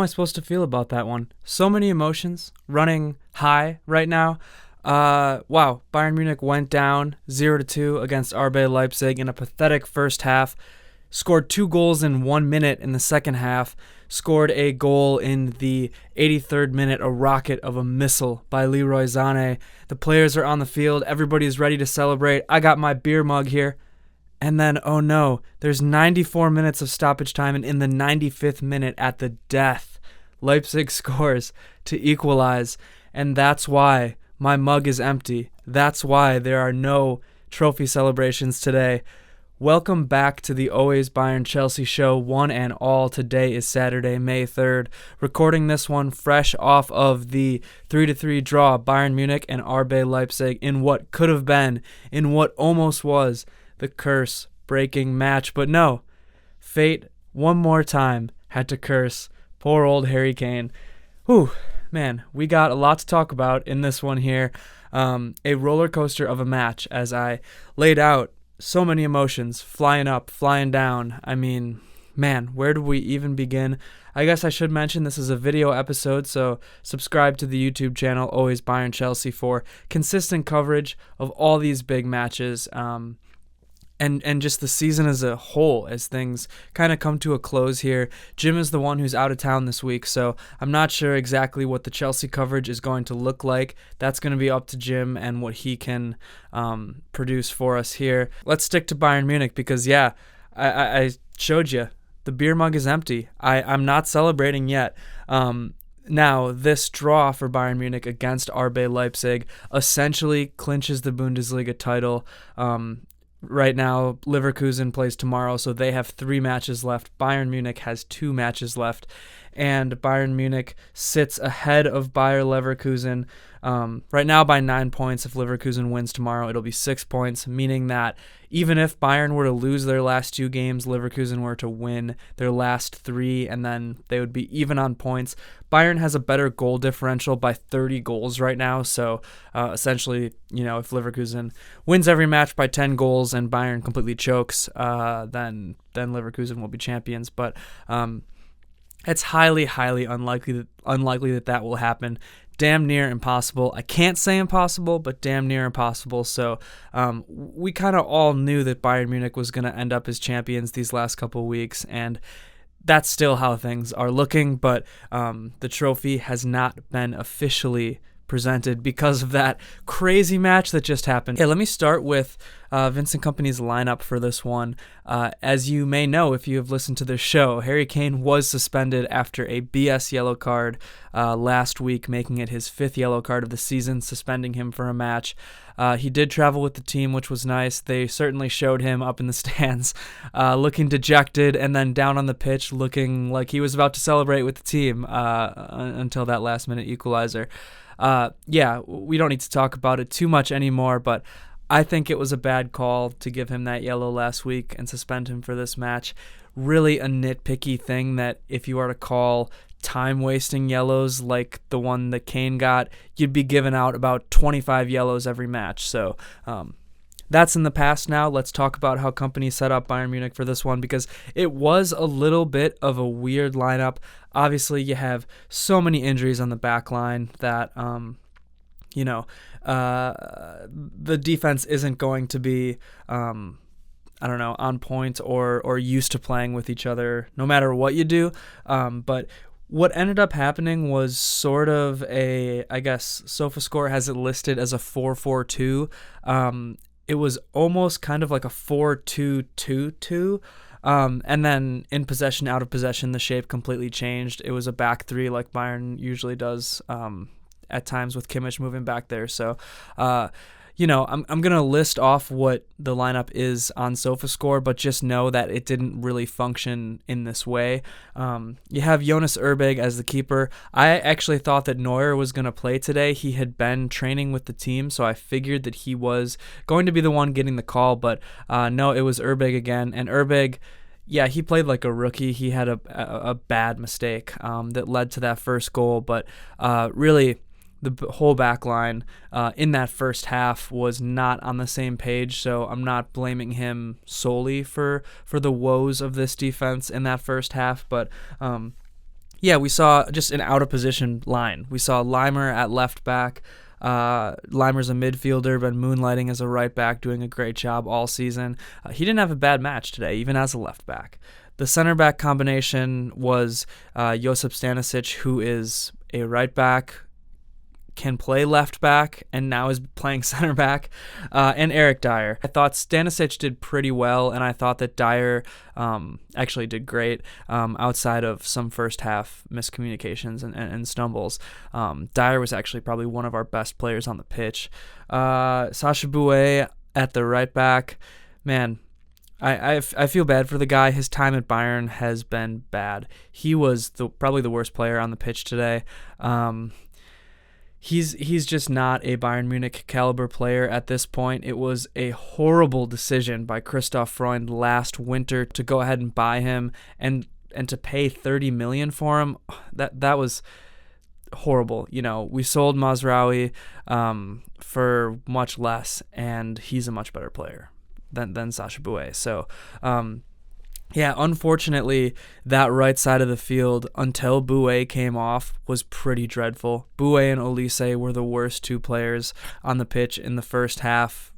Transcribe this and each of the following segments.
am I supposed to feel about that one? So many emotions running high right now. Wow, Bayern Munich went down 0-2 against RB Leipzig in a pathetic first half, scored 2 goals in 1 minute in the second half, scored a goal in the 83rd minute, a rocket of a missile by Leroy Sane. The players are on the field, everybody's ready to celebrate. I got my beer mug here. And then, oh no, there's 94 minutes of stoppage time, and in the 95th minute at the death, Leipzig scores to equalize, and that's why my mug is empty. That's why there are no trophy celebrations today. Welcome back to the Always Bayern Chelsea show, one and all. Today is Saturday, May 3rd. Recording this one fresh off of the 3-3 draw, Bayern Munich and RB Leipzig, in what could have been, in what almost was, the curse-breaking match. But no, fate, one more time, had to curse poor old Harry Kane. Whew. Man, we got a lot to talk about in this one here. A roller coaster of a match, as I laid out. So many emotions, flying up, flying down. I mean, man, where do we even begin? I guess I should mention this is a video episode, so subscribe to the YouTube channel, Always Bayern Chelsea, for consistent coverage of all these big matches. And just the season as a whole, as things kind of come to a close here. Jim is the one who's out of town this week, so I'm not sure exactly what the Chelsea coverage is going to look like. That's going to be up to Jim and what he can produce for us here. Let's stick to Bayern Munich because, yeah, I showed you. The beer mug is empty. I'm not celebrating yet. Now, this draw for Bayern Munich against RB Leipzig essentially clinches the Bundesliga title. Right now, Leverkusen plays tomorrow, so they have 3 matches left. Bayern Munich has 2 matches left, and Bayern Munich sits ahead of Bayer Leverkusen right now by 9 points. If Leverkusen wins tomorrow, it'll be 6 points, meaning that even if Bayern were to lose their last 2 games, Leverkusen were to win their last 3, and then they would be even on points. Bayern has a better goal differential by 30 goals right now, so essentially, you know, if Leverkusen wins every match by 10 goals and Bayern completely chokes, then Leverkusen will be champions. But it's highly, highly unlikely that will happen. Damn near impossible. I can't say impossible, but damn near impossible. So we kind of all knew that Bayern Munich was going to end up as champions these last couple weeks, and that's still how things are looking. But the trophy has not been officially presented because of that crazy match that just happened. Okay, let me start with Vincent Kompany's lineup for this one. As you may know if you have listened to this show, Harry Kane was suspended after a BS yellow card last week, making it his 5th yellow card of the season, suspending him for a match. He did travel with the team, which was nice. They certainly showed him up in the stands looking dejected, and then down on the pitch looking like he was about to celebrate with the team until that last-minute equalizer. Yeah, we don't need to talk about it too much anymore, but I think it was a bad call to give him that yellow last week and suspend him for this match. Really a nitpicky thing that if you are to call time-wasting yellows like the one that Kane got, you'd be giving out about 25 yellows every match. So that's in the past now. Let's talk about how Kompany set up Bayern Munich for this one, because it was a little bit of a weird lineup. Obviously, you have so many injuries on the back line that, the defense isn't going to be, on point or used to playing with each other no matter what you do. But what ended up happening was sort of SofaScore has it listed as a 4-4-2. It was almost kind of like a 4-2-2-2. And then in possession, out of possession, the shape completely changed. It was a back 3 like Bayern usually does at times with Kimmich moving back there. So, I'm going to list off what the lineup is on SofaScore, but just know that it didn't really function in this way. You have Jonas Urbig as the keeper. I actually thought that Neuer was going to play today. He had been training with the team, so I figured that he was going to be the one getting the call, but no, it was Urbig again. And Urbig, yeah, he played like a rookie. He had a bad mistake that led to that first goal, but really, the whole back line in that first half was not on the same page, so I'm not blaming him solely for the woes of this defense in that first half, but yeah, we saw just an out of position line. We saw Leimer at left back. Leimer's a midfielder, been moonlighting as a right back, doing a great job all season. He didn't have a bad match today, even as a left back. The center back combination was Josip Stanisic, who is a right back, can play left back, and now is playing center back, and Eric Dier. I thought Stanisic did pretty well, and I thought that Dier actually did great outside of some first half miscommunications and stumbles. Dier was actually probably one of our best players on the pitch. Sacha Boey at the right back, man, I feel bad for the guy. His time at Bayern has been bad. He was probably the worst player on the pitch today. He's just not a Bayern Munich caliber player at this point. It was a horrible decision by Christoph Freund last winter to go ahead and buy him and to pay 30 million for him. That was horrible. You know, we sold Mazraoui for much less, and he's a much better player than Sacha Boey. So, yeah, unfortunately, that right side of the field, until Boey came off, was pretty dreadful. Boey and Olise were the worst two players on the pitch in the first half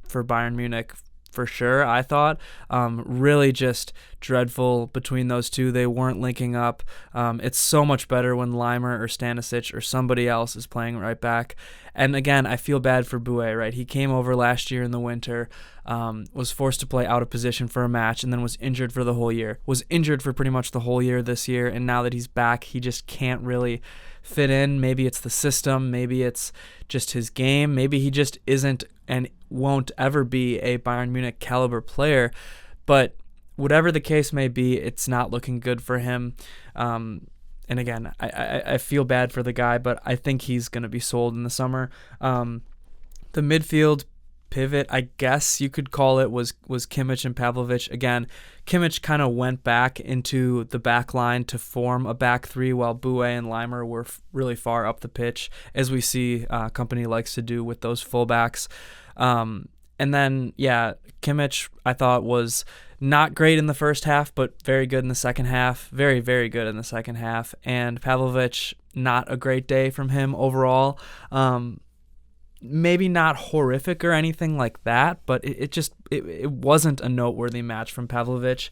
for Bayern Munich, for sure, I thought. Really just dreadful between those two. They weren't linking up. It's so much better when Leimer or Stanisic or somebody else is playing right back. And again, I feel bad for Boey, right? He came over last year in the winter, was forced to play out of position for a match, and then was injured for the whole year. Was injured for pretty much the whole year this year, and now that he's back, he just can't really fit in. Maybe it's the system, maybe it's just his game, maybe he just isn't and won't ever be a Bayern Munich caliber player. But whatever the case may be, it's not looking good for him. And again, I feel bad for the guy, but I think he's going to be sold in the summer. The midfield pivot, I guess you could call it, was Kimmich and Pavlovic. Again, Kimmich kind of went back into the back line to form a back three, while Boey and Leimer were really far up the pitch, as we see Kompany likes to do with those fullbacks. And then, yeah, Kimmich, I thought, was not great in the first half, but very good in the second half. Very, very good in the second half. And Pavlovic, not a great day from him overall. Maybe not horrific or anything like that, but it wasn't a noteworthy match from Pavlovic.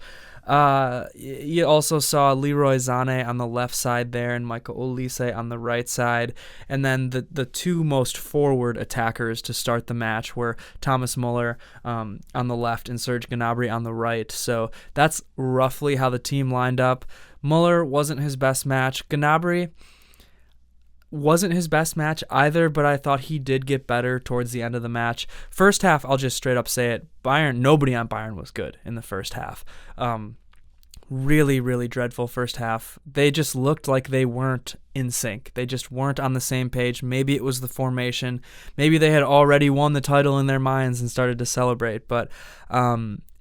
You also saw Leroy Sane on the left side there and Michael Olise on the right side. And then the two most forward attackers to start the match were Thomas Müller on the left and Serge Gnabry on the right. So that's roughly how the team lined up. Müller wasn't his best match. Gnabry wasn't his best match either, but I thought he did get better towards the end of the match. First half, I'll just straight up say it, nobody on Bayern was good in the first half. Really, really dreadful first half. They just looked like they weren't in sync. They just weren't on the same page. Maybe it was the formation. Maybe they had already won the title in their minds and started to celebrate. But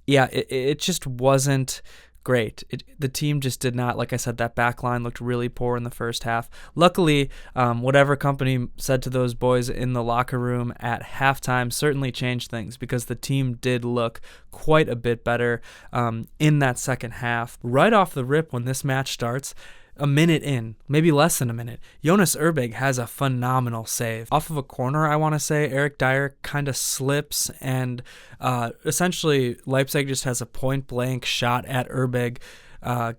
yeah, it just wasn't great. The team just did not, like I said, that back line looked really poor in the first half. Luckily, whatever Kompany said to those boys in the locker room at halftime certainly changed things, because the team did look quite a bit better in that second half. Right off the rip, when this match starts, a minute in, maybe less than a minute, Jonas Urbig has a phenomenal save. Off of a corner, I want to say, Eric Dier kind of slips, and essentially Leipzig just has a point-blank shot at Urbig.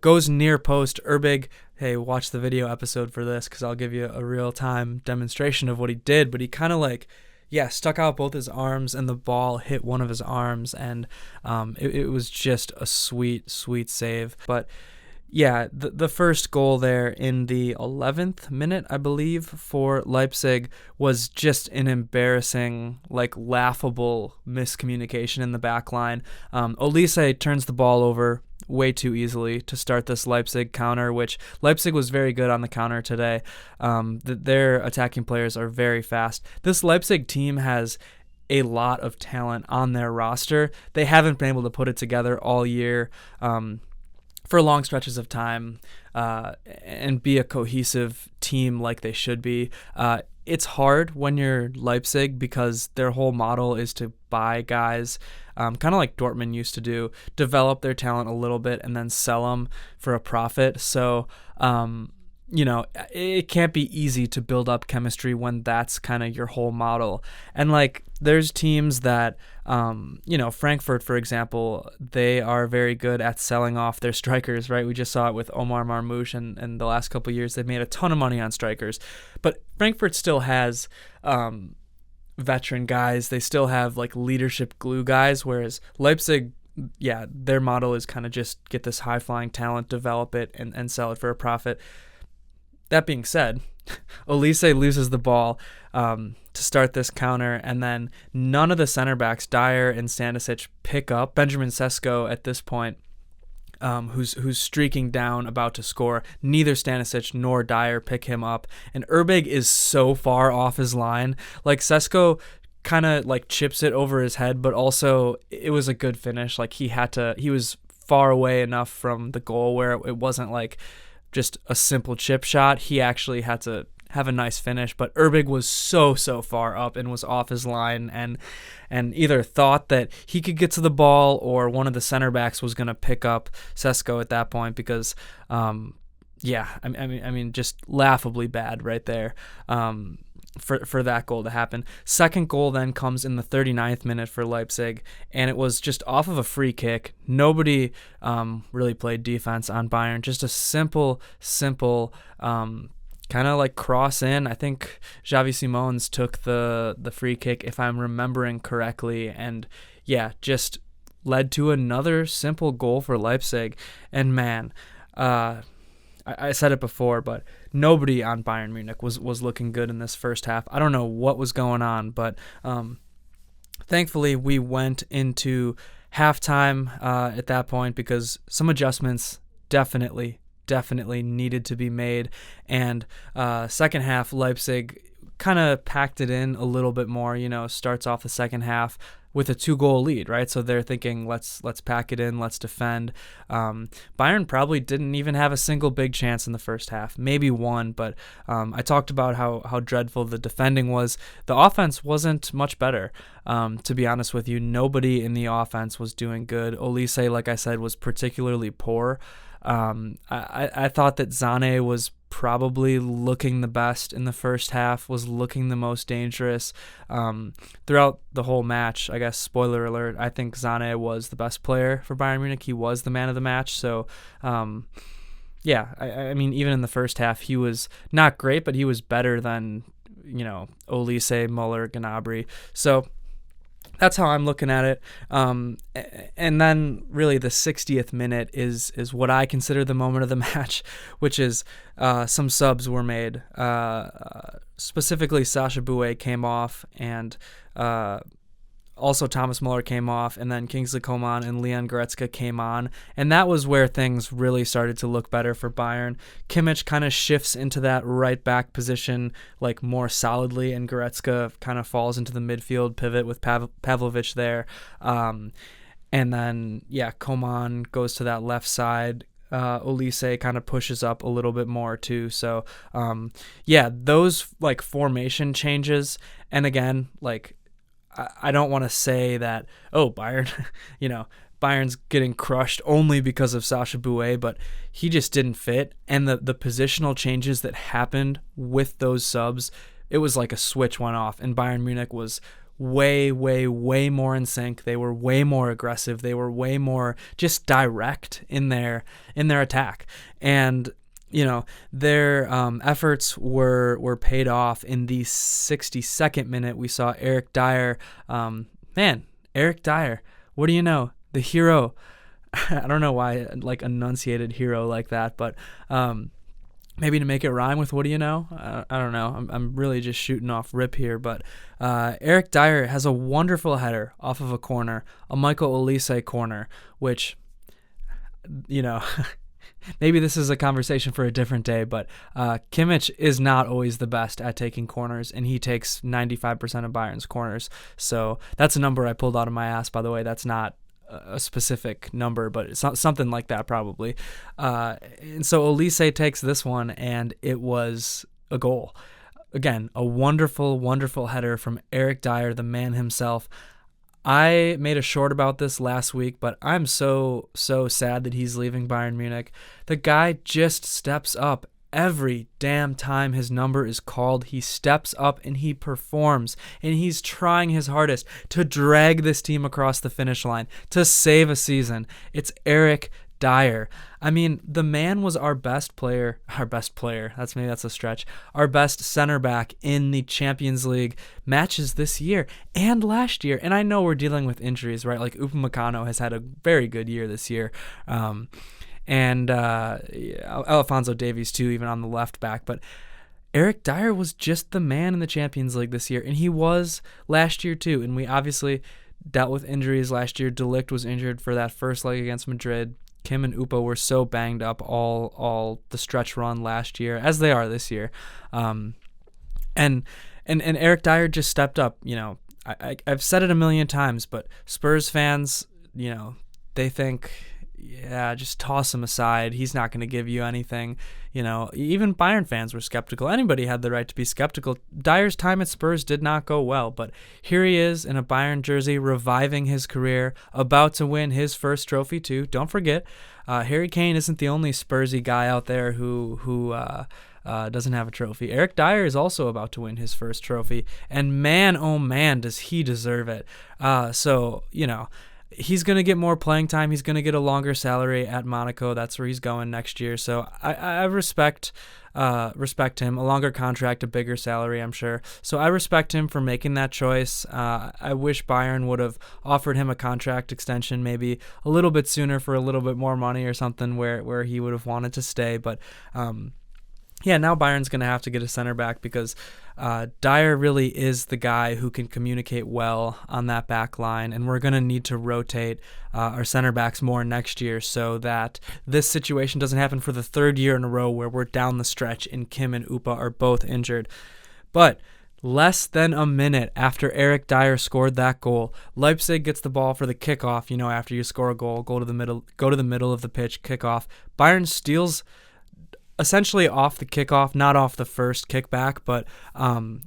Goes near post. Urbig, hey, watch the video episode for this, because I'll give you a real-time demonstration of what he did, but he kind of stuck out both his arms, and the ball hit one of his arms, and it was just a sweet, sweet save. But yeah, the first goal there in the 11th minute, I believe, for Leipzig was just an embarrassing, laughable miscommunication in the back line. Olise turns the ball over way too easily to start this Leipzig counter, which Leipzig was very good on the counter today. Their attacking players are very fast. This Leipzig team has a lot of talent on their roster. They haven't been able to put it together all year for long stretches of time and be a cohesive team like they should be. it's hard when you're Leipzig because their whole model is to buy guys, kind of like Dortmund used to do, develop their talent a little bit and then sell them for a profit. So, it can't be easy to build up chemistry when that's kind of your whole model. And like, there's teams that, Frankfurt, for example, they are very good at selling off their strikers, right? We just saw it with Omar Marmoush, and the last couple of years they've made a ton of money on strikers. But Frankfurt still has veteran guys. They still have like leadership glue guys, whereas Leipzig, yeah, their model is kind of just get this high-flying talent, develop it, and sell it for a profit. That being said, Olise loses the ball to start this counter, and then none of the center backs, Dier and Stanisic, pick up Benjamin Sesko at this point, who's streaking down, about to score. Neither Stanisic nor Dier pick him up, and Urbig is so far off his line. Like, Sesko kind of like chips it over his head, but also it was a good finish. Like, he was far away enough from the goal where it wasn't like just a simple chip shot. He actually had to have a nice finish, but Urbig was so far up and was off his line, and either thought that he could get to the ball or one of the center backs was going to pick up Sesko at that point, because just laughably bad right there. For that goal to happen. Second goal then comes in the 39th minute for Leipzig, and it was just off of a free kick. Nobody really played defense on Bayern. Just a simple kind of like cross in. I think Xavi Simons took the free kick, if I'm remembering correctly, and yeah, just led to another simple goal for Leipzig. And man, I said it before, but nobody on Bayern Munich was looking good in this first half. I don't know what was going on, but thankfully we went into halftime at that point, because some adjustments definitely needed to be made. And second half, Leipzig kind of packed it in a little bit more, starts off the second half with a 2-goal lead, right? So they're thinking, let's pack it in, let's defend. Bayern probably didn't even have a single big chance in the first half, maybe one, but I talked about how dreadful the defending was. The offense wasn't much better, to be honest with you. Nobody in the offense was doing good. Olise, like I said, was particularly poor. I thought that Sane was probably looking the best in the first half, was looking the most dangerous throughout the whole match. I guess, spoiler alert, I think Sane was the best player for Bayern Munich. He was the man of the match. So, I mean, even in the first half, he was not great, but he was better than, Olise, Muller, Gnabry. So that's how I'm looking at it. And then really the 60th minute is what I consider the moment of the match, which is some subs were made. Specifically, Sacha Boey came off, and also Thomas Muller came off, and then Kingsley Coman and Leon Goretzka came on. And that was where things really started to look better for Bayern. Kimmich kind of shifts into that right back position like more solidly, and Goretzka kind of falls into the midfield pivot with Pavlovic there. And then, Coman goes to that left side. Olise kind of pushes up a little bit more too. So, those like formation changes. And again, like, I don't want to say that, Bayern, Bayern's getting crushed only because of Sacha Boey, but he just didn't fit. And the positional changes that happened with those subs, it was like a switch went off, and Bayern Munich was way more in sync. They were way more aggressive. They were way more just direct in their attack. And their efforts were paid off. In the 62nd minute, we saw Eric Dier. Eric Dier, what do you know? The hero. I don't know why I like enunciated hero like that, but maybe to make it rhyme with what do you know? I don't know. I'm really just shooting off rip here, but Eric Dier has a wonderful header off of a corner, a Michael Olise corner, which, maybe this is a conversation for a different day, but Kimmich is not always the best at taking corners, and he takes 95% of Bayern's corners. So that's a number I pulled out of my ass, by the way. That's not a specific number, but it's not something like that probably. And so Olise takes this one, and it was a goal. again, a wonderful, wonderful header from Eric Dier, the man himself. I made a short about this last week, but I'm so sad that he's leaving Bayern Munich. The guy just steps up. Every damn time his number is called, he steps up and he performs, and he's trying his hardest to drag this team across the finish line, to save a season. It's Eric Dier. I mean, the man was our best player, that's a stretch, our best center back in the Champions League matches this year and last year. And I know we're dealing with injuries, right? Like Upamecano has had a very good year this year. And Alphonso Davies too, even on the left back. But Eric Dier was just the man in the Champions League this year, and he was last year too. And we obviously dealt with injuries last year. De Ligt was injured for that first leg against Madrid. Kim and Upa were so banged up all the stretch run last year, as they are this year. And Eric Dier just stepped up. You know, I've said it a million times, but Spurs fans, you know, they think, yeah, just toss him aside. He's not going to give you anything. You know, even Bayern fans were skeptical. Anybody had the right to be skeptical. Dier's time at Spurs did not go well, but here he is in a Bayern jersey, reviving his career, about to win his first trophy too. Don't forget, Harry Kane isn't the only Spursy guy out there who doesn't have a trophy. Eric Dier is also about to win his first trophy, and man, oh man, does he deserve it. So, you know, he's going to get more playing time. He's going to get a longer salary at Monaco. That's where he's going next year. So I respect him. A longer contract, a bigger salary, I'm sure. So I respect him for making that choice. I wish Bayern would have offered him a contract extension maybe a little bit sooner for a little bit more money or something where he would have wanted to stay. But yeah, now Bayern's going to have to get a center back because Dier really is the guy who can communicate well on that back line, and we're going to need to rotate our center backs more next year so that this situation doesn't happen for the third year in a row where we're down the stretch and Kim and Upa are both injured. But less than a minute after Eric Dier scored that goal, Leipzig gets the ball for the kickoff. You know, after you score a goal, go to the middle of the pitch, kickoff. Bayern steals essentially off the kickoff, not off the first kickback, but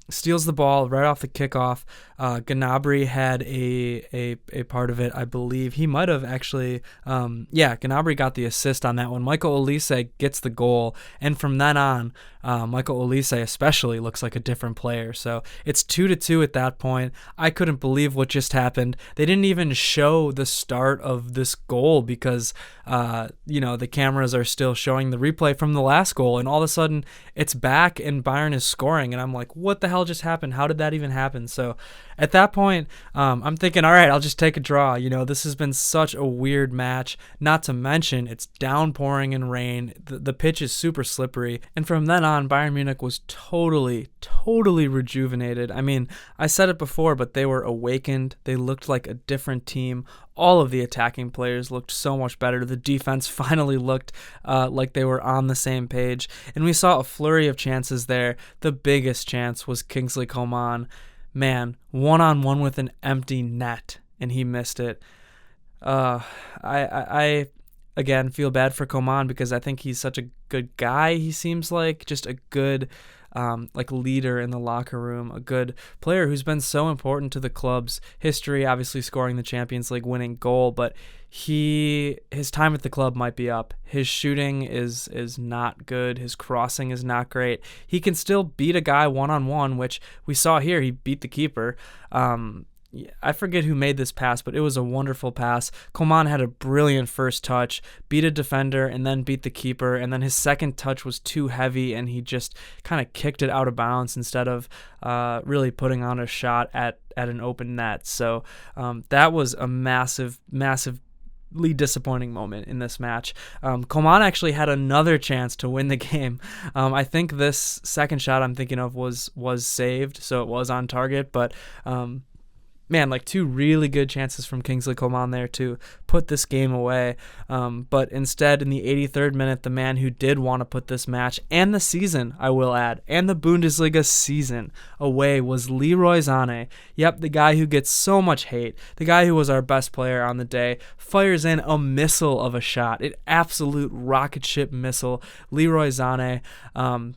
steals the ball right off the kickoff. Gnabry had a part of it, I believe. He might have actually, Gnabry got the assist on that one. Michael Olise gets the goal, and from then on, Michael Olise especially looks like a different player. So it's 2-2 at that point. I couldn't believe what just happened. They didn't even show the start of this goal because, the cameras are still showing the replay from the last goal, and all of a sudden it's back and Bayern is scoring, and I'm like, what the hell just happened? How did that even happen? So at that point, I'm thinking, all right, I'll just take a draw. You know, this has been such a weird match, not to mention it's downpouring and rain. The pitch is super slippery, and from then on, Bayern Munich was totally rejuvenated. I mean, I said it before, but they were awakened. They looked like a different team. All of the attacking players looked so much better. The defense finally looked like they were on the same page. And we saw a flurry of chances there. The biggest chance was Kingsley Coman. Man, one-on-one with an empty net, and he missed it. I again feel bad for Coman because I think he's such a good guy. He seems like just a good leader in the locker room, a good player who's been so important to the club's history, obviously scoring the Champions League winning goal, but his time at the club might be up. His shooting is not good. His crossing is not great. He can still beat a guy one-on-one, which we saw here. He beat the keeper. I forget who made this pass, but it was a wonderful pass. Coman had a brilliant first touch, beat a defender, and then beat the keeper, and then his second touch was too heavy, and he just kind of kicked it out of bounds instead of really putting on a shot at an open net. So that was a massively disappointing moment in this match. Coman actually had another chance to win the game. I think this second shot I'm thinking of was saved, so it was on target, but man, like two really good chances from Kingsley Coman there to put this game away. But instead, in the 83rd minute, the man who did want to put this match and the season, I will add, and the Bundesliga season away was Leroy Sane. Yep, the guy who gets so much hate, the guy who was our best player on the day, fires in a missile of a shot, an absolute rocket ship missile. Leroy Sane, in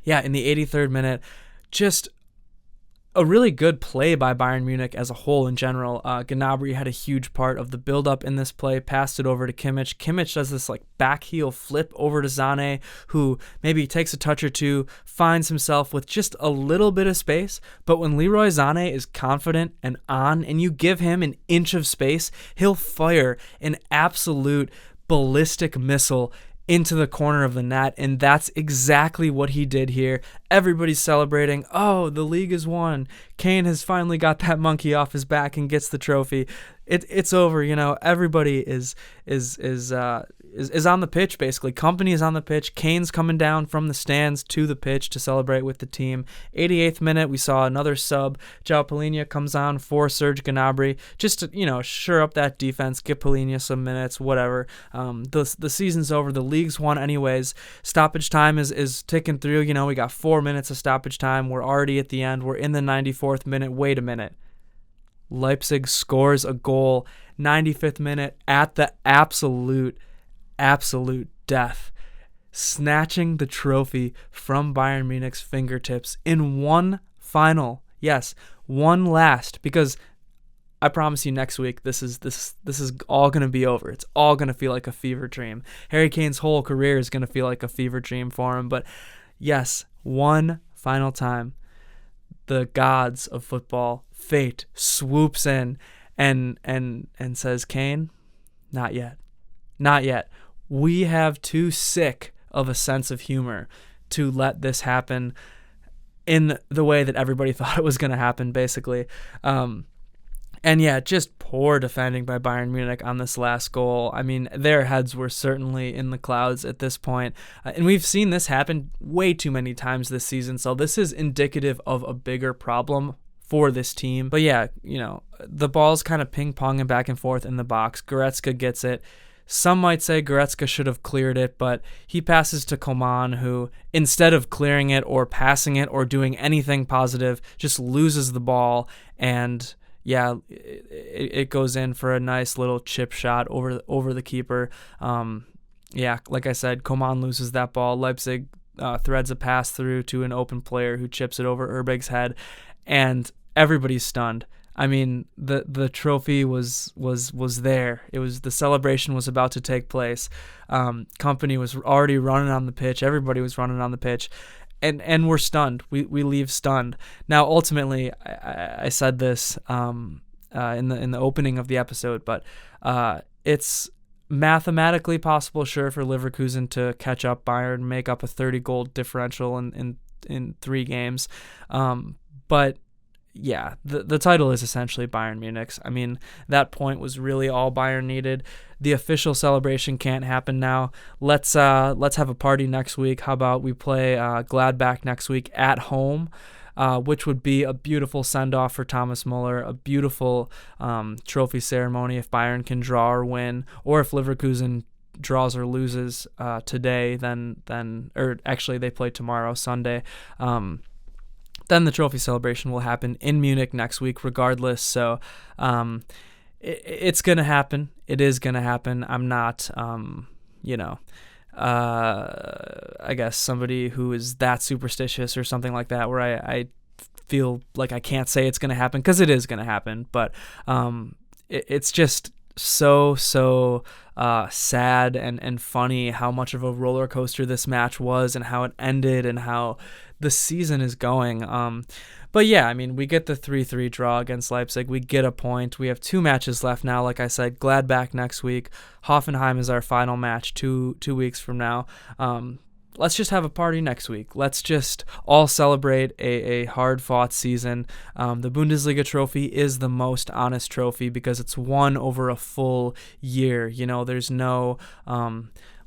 the 83rd minute, just a really good play by Bayern Munich as a whole in general. Gnabry had a huge part of the build-up in this play, passed it over to Kimmich. Kimmich does this like back heel flip over to Sane, who maybe takes a touch or two, finds himself with just a little bit of space, but when Leroy Sane is confident and on, and you give him an inch of space, he'll fire an absolute ballistic missile into the corner of the net, and that's exactly what he did here. Everybody's celebrating. Oh, the league is won. Kane has finally got that monkey off his back and gets the trophy. It's over, Everybody is on the pitch basically. Kompany is on the pitch. Kane's coming down from the stands to the pitch to celebrate with the team. 88th minute, we saw another sub. João Palhinha comes on for Serge Gnabry just to sure up that defense, give Palhinha some minutes, whatever. The season's over. The league's won anyways. Stoppage time is ticking through. We got 4 minutes of stoppage time. We're already at the end. We're in the 94th minute. Wait a minute. Leipzig scores a goal, 95th minute, at the absolute death, snatching the trophy from Bayern Munich's fingertips in one last, because I promise you next week this is all going to be over. It's all going to feel like a fever dream. Harry Kane's whole career is going to feel like a fever dream for him, but yes, one final time, the gods of football, fate, swoops in and says, Kane, not yet. We have too sick of a sense of humor to let this happen in the way that everybody thought it was going to happen, basically. And yeah, just poor defending by Bayern Munich on this last goal. I mean, their heads were certainly in the clouds at this point. And we've seen this happen way too many times this season. So this is indicative of a bigger problem for this team. But yeah, the ball's kind of ping-ponging back and forth in the box. Goretzka gets it. Some might say Goretzka should have cleared it, but he passes to Coman, who, instead of clearing it or passing it or doing anything positive, just loses the ball, and yeah, it goes in for a nice little chip shot over the keeper. Yeah, like I said, Coman loses that ball. Leipzig threads a pass through to an open player who chips it over Urbig's head, and everybody's stunned. I mean, the trophy was there. The celebration was about to take place. Kompany was already running on the pitch. Everybody was running on the pitch. And we're stunned. We leave stunned. Now, ultimately, I said this in the opening of the episode, but it's mathematically possible, sure, for Leverkusen to catch up Bayern, make up a 30-goal differential in 3 games. But yeah, the title is essentially Bayern Munich's. I mean, that point was really all Bayern needed. The official celebration can't happen now. Let's have a party next week. How about we play Gladbach next week at home, which would be a beautiful send-off for Thomas Muller, a beautiful trophy ceremony if Bayern can draw or win, or if Leverkusen draws or loses today, or actually they play tomorrow, Sunday. Then the trophy celebration will happen in Munich next week regardless. So it's going to happen. It is going to happen. I'm not, I guess somebody who is that superstitious or something like that, where I feel like I can't say it's going to happen, because it is going to happen. But it's just so sad and funny how much of a roller coaster this match was, and how it ended, and how the season is going. But yeah, I mean, we get the 3-3 draw against Leipzig. We get a point. We have 2 matches left now. Like I said, Gladbach next week. Hoffenheim is our final match 2 weeks from now. Let's just have a party next week. Let's just all celebrate a hard-fought season. The Bundesliga trophy is the most honest trophy because it's won over a full year. There's no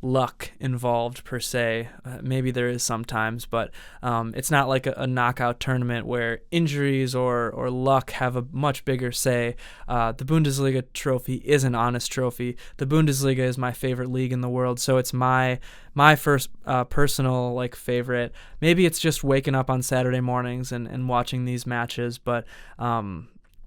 luck involved per se. Maybe there is sometimes, but it's not like a knockout tournament where injuries or luck have a much bigger say. The Bundesliga trophy is an honest trophy. The Bundesliga is my favorite league in the world, so it's my first personal favorite. Maybe it's just waking up on Saturday mornings and watching these matches, but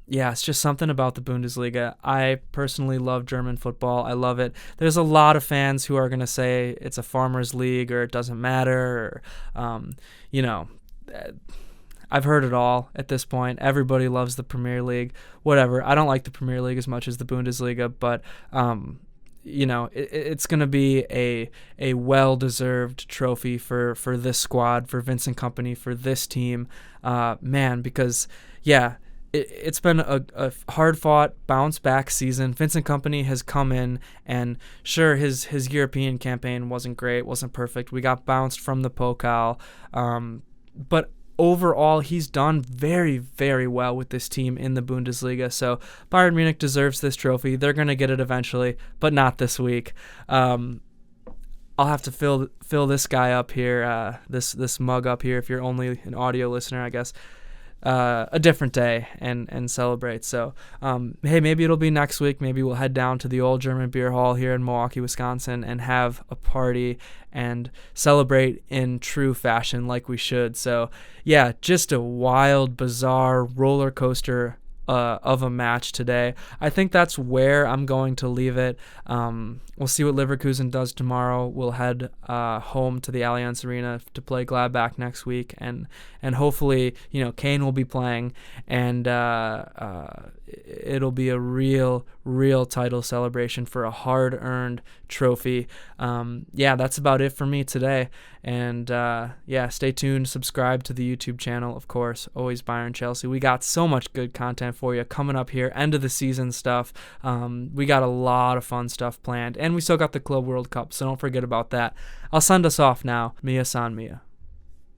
yeah, it's just something about the Bundesliga. I personally love German football. I love it. There's a lot of fans who are going to say it's a farmers league or it doesn't matter. Or, I've heard it all at this point. Everybody loves the Premier League. Whatever. I don't like the Premier League as much as the Bundesliga, but it's going to be a well-deserved trophy for this squad, for Vincent Kompany, for this team, because, it's been a hard-fought, bounce-back season. Vincent Kompany has come in, and sure, his European campaign wasn't great, wasn't perfect. We got bounced from the Pokal, but overall, he's done very, very well with this team in the Bundesliga. So Bayern Munich deserves this trophy. They're going to get it eventually, but not this week. I'll have to fill this guy up here, this mug up here, if you're only an audio listener, I guess, a different day and celebrate. So, hey, maybe it'll be next week. Maybe we'll head down to the old German beer hall here in Milwaukee, Wisconsin, and have a party and celebrate in true fashion like we should. So, yeah, just a wild, bizarre roller coaster of a match today. I think that's where I'm going to leave it. We'll see what Leverkusen does tomorrow. We'll head home to the Allianz Arena to play Gladbach next week, and hopefully, Kane will be playing, and it'll be a real title celebration for a hard-earned trophy. That's about it for me today. And stay tuned. Subscribe to the YouTube channel, of course. Always Bayern Chelsea. We got so much good content for you coming up here. End of the season stuff. We got a lot of fun stuff planned, and we still got the Club World Cup, so don't forget about that. I'll send us off now. Mia san Mia.